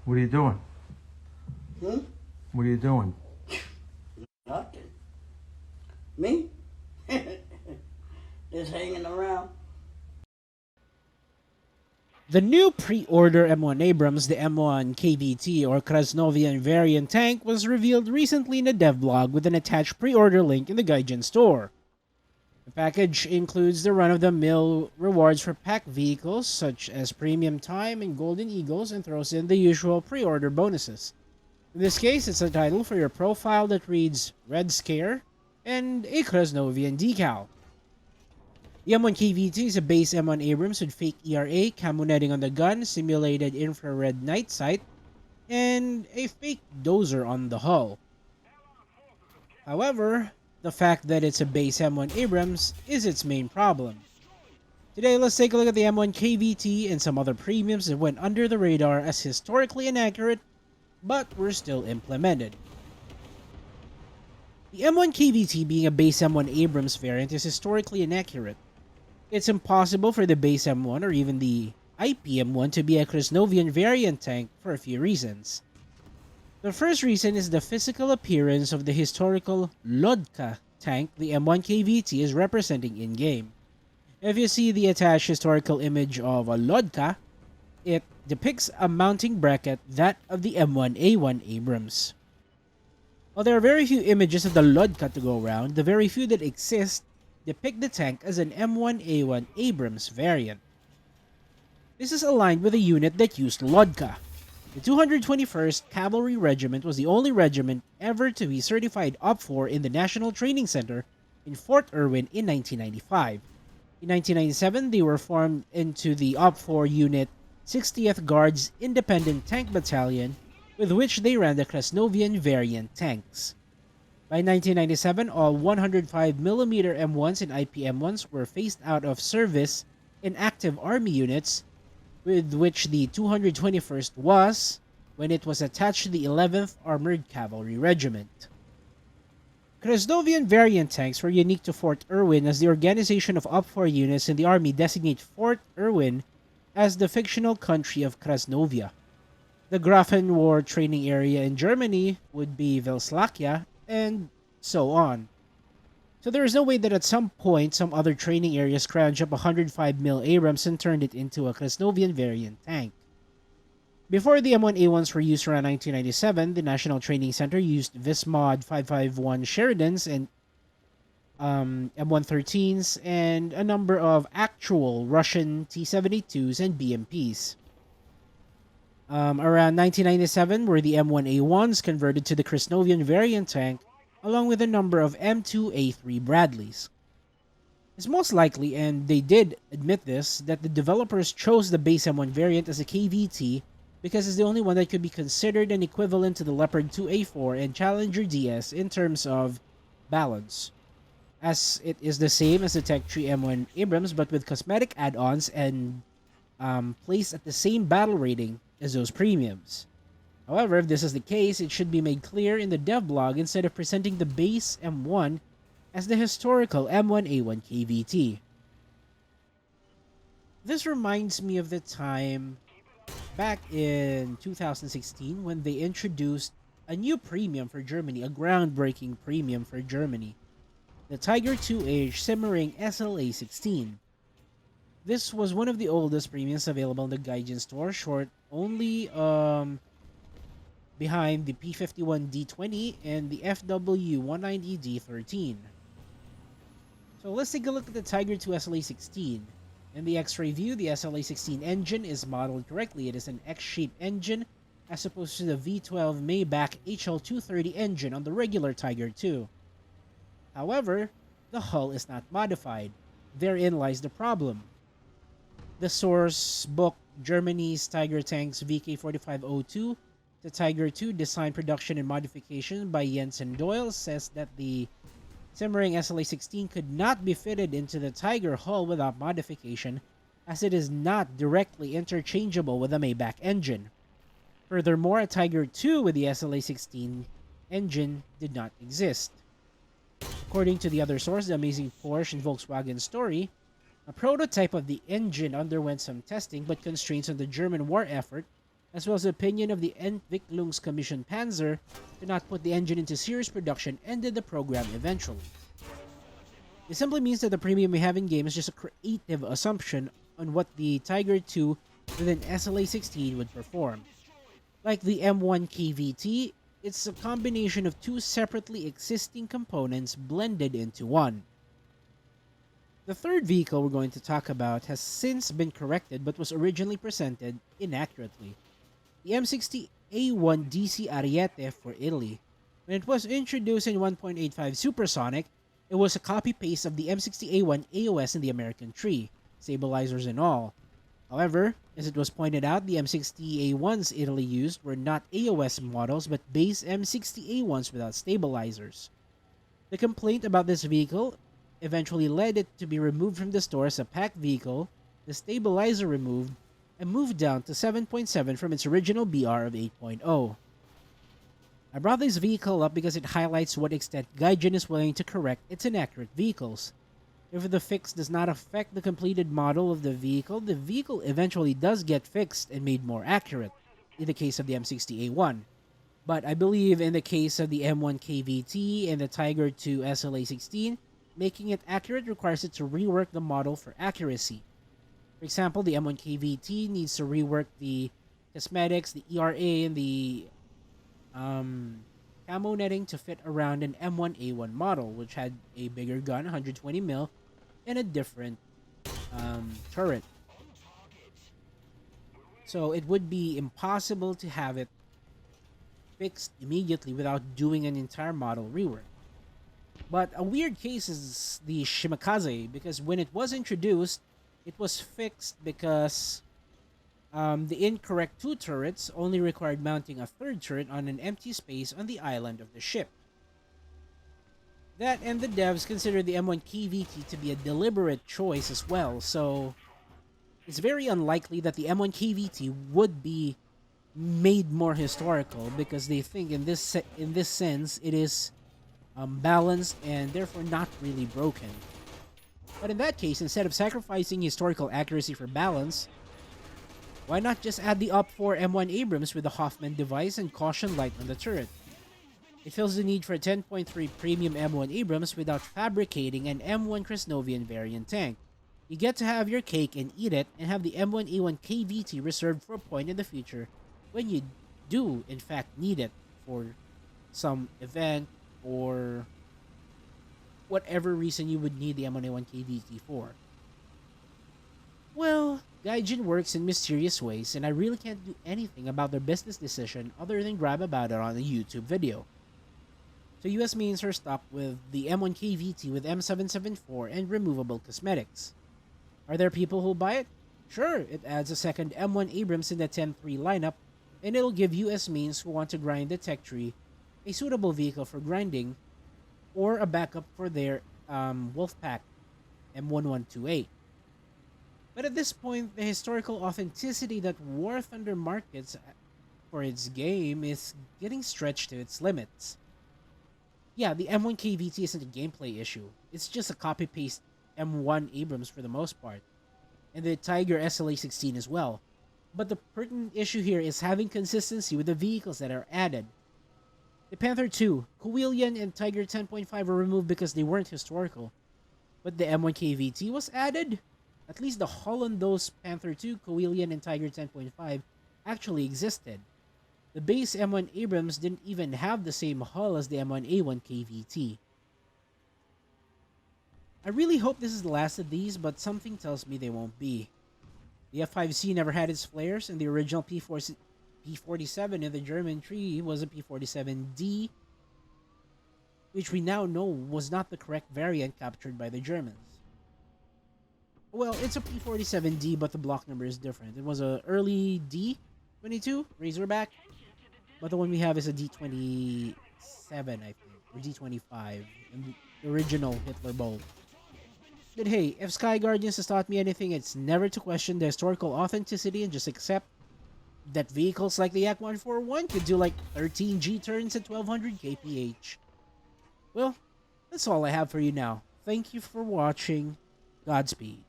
What are you doing? Hmm? What are you doing? Nothing. Me? Just hanging around. The new pre-order M1 Abrams, the M1 KVT or Krasnovian variant tank, was revealed recently in a devlog with an attached pre-order link in the Gaijin store. The package includes the run-of-the-mill rewards for pack vehicles such as Premium Time and Golden Eagles, and throws in the usual pre-order bonuses. In this case, it's a title for your profile that reads Red Scare and a Krasnovian decal. The M1 KVT is a base M1 Abrams with fake ERA, camo netting on the gun, simulated infrared night sight, and a fake dozer on the hull. However, the fact that it's a base M1 Abrams is its main problem. Today, let's take a look at the M1 KVT and some other premiums that went under the radar as historically inaccurate, but were still implemented. The M1 KVT, being a base M1 Abrams variant, is historically inaccurate. It's impossible for the base M1 or even the IPM1 to be a Krasnovian variant tank for a few reasons. The first reason is the physical appearance of the historical Lodka tank the M1 KVT is representing in-game. If you see the attached historical image of a Lodka, it depicts a mounting bracket, that of the M1A1 Abrams. While there are very few images of the Lodka to go around, the very few that exist depict the tank as an M1A1 Abrams variant. This is aligned with a unit that used Lodka. The 221st Cavalry Regiment was the only regiment ever to be certified OPFOR in the National Training Center in Fort Irwin in 1995. In 1997, they were formed into the OPFOR Unit 60th Guards Independent Tank Battalion, with which they ran the Krasnovian variant tanks. By 1997, all 105mm M1s and IPM1s were phased out of service in active army units, with which the 221st was, when it was attached to the 11th Armored Cavalry Regiment. Krasnovian variant tanks were unique to Fort Irwin, as the organization of OPFOR units in the army designate Fort Irwin as the fictional country of Krasnovia. The Grafen War training area in Germany would be Velslakia, and so on. So there is no way that at some point some other training area scrounged up 105mm Abrams and turned it into a Krasnovian variant tank. Before the M1A1s were used around 1997, the National Training Center used Vismod 551 Sheridans and M113s and a number of actual Russian T-72s and BMPs. Around 1997 were the M1A1s converted to the Krasnovian variant tank, along with a number of M2A3 Bradleys. It's most likely, and they did admit this, that the developers chose the base M1 variant as a KVT because it's the only one that could be considered an equivalent to the Leopard 2A4 and Challenger DS in terms of balance, as it is the same as the Tech 3 M1 Abrams but with cosmetic add-ons and placed at the same battle rating as those premiums. However, if this is the case, it should be made clear in the devlog instead of presenting the base M1 as the historical M1A1 KVT. This reminds me of the time back in 2016 when they introduced a new premium for Germany, a groundbreaking premium for Germany, the Tiger 2H Simmering SLA-16. This was one of the oldest premiums available in the Gaijin store, short only behind the P51D20 and the FW190D13. So let's take a look at the Tiger 2 SLA-16. In the X-ray view, the SLA-16 engine is modeled correctly. It is an X-shaped engine as opposed to the V12 Maybach HL230 engine on the regular Tiger 2. However, the hull is not modified. Therein lies the problem. The source book, Germany's Tiger Tanks VK4502, the Tiger 2 Design, Production, and Modification by Jensen Doyle, says that the Simmering SLA-16 could not be fitted into the Tiger hull without modification, as it is not directly interchangeable with a Maybach engine. Furthermore, a Tiger 2 with the SLA-16 engine did not exist. According to the other source, The Amazing Porsche and Volkswagen Story, a prototype of the engine underwent some testing, but constraints on the German war effort as well as the opinion of the Entwicklungskommission Panzer to not put the engine into serious production ended the program eventually. It simply means that the premium we have in game is just a creative assumption on what the Tiger II with an SLA-16 would perform. Like the M1 KVT, it's a combination of two separately existing components blended into one. The third vehicle we're going to talk about has since been corrected but was originally presented inaccurately. The M60A1 DC Ariete for Italy. When it was introduced in 1.85 Supersonic, it was a copy-paste of the M60A1 AOS in the American tree, stabilizers and all. However, as it was pointed out, the M60A1s Italy used were not AOS models but base M60A1s without stabilizers. The complaint about this vehicle eventually led it to be removed from the store as a packed vehicle, the stabilizer removed, and moved down to 7.7 from its original BR of 8.0. I brought this vehicle up because it highlights to what extent Gaijin is willing to correct its inaccurate vehicles. If the fix does not affect the completed model of the vehicle eventually does get fixed and made more accurate, in the case of the M60A1. But I believe in the case of the M1 KVT and the Tiger II SLA-16, making it accurate requires it to rework the model for accuracy. For example, the M1 KVT needs to rework the cosmetics, the ERA, and the camo netting to fit around an M1A1 model, which had a bigger gun, 120mm, and a different turret. So it would be impossible to have it fixed immediately without doing an entire model rework. But a weird case is the Shimakaze, because when it was introduced, it was fixed because the incorrect two turrets only required mounting a third turret on an empty space on the island of the ship. That and the devs considered the M1 KVT to be a deliberate choice as well, so it's very unlikely that the M1 KVT would be made more historical because they think in this sense it is balanced and therefore not really broken. But in that case, instead of sacrificing historical accuracy for balance, why not just add the UP4 M1 Abrams with the Hoffman device and caution light on the turret? It fills the need for a 10.3 premium M1 Abrams without fabricating an M1 Krasnovian variant tank. You get to have your cake and eat it and have the M1A1 KVT reserved for a point in the future when you do in fact need it for some event or whatever reason you would need the M1A1 KVT for. Well, Gaijin works in mysterious ways, and I really can't do anything about their business decision other than grab about it on a YouTube video. So US mains are stuck with the M1 KVT with M774 and removable cosmetics. Are there people who'll buy it? Sure, it adds a second M1 Abrams in the 10-3 lineup, and it'll give US mains who want to grind the tech tree a suitable vehicle for grinding, or a backup for their Wolfpack M1128. But at this point, the historical authenticity that War Thunder markets for its game is getting stretched to its limits. Yeah, the M1 KVT isn't a gameplay issue. It's just a copy-paste M1 Abrams for the most part. And the Tiger SLA-16 as well. But the pertinent issue here is having consistency with the vehicles that are added. The Panther II, Kuwilian, and Tiger 10.5 were removed because they weren't historical. But the M1 KVT was added? At least the Hollandos Panther II, Kuwilian, and Tiger 10.5 actually existed. The base M1 Abrams didn't even have the same hull as the M1A1 KVT. I really hope this is the last of these, but something tells me they won't be. The F5C never had its flares, and the original P47 in the German tree was a P47D, which we now know was not the correct variant captured by the Germans. Well, it's a P47D, but the block number is different. It was an early D22 Razorback, but the one we have is a D27, I think, or D25, and the original Hitler Bolt. But hey, if Sky Guardians has taught me anything, it's never to question the historical authenticity and just accept that vehicles like the Yak 141 could do like 13 G-turns at 1200 kph. Well, that's all I have for you now. Thank you for watching. Godspeed.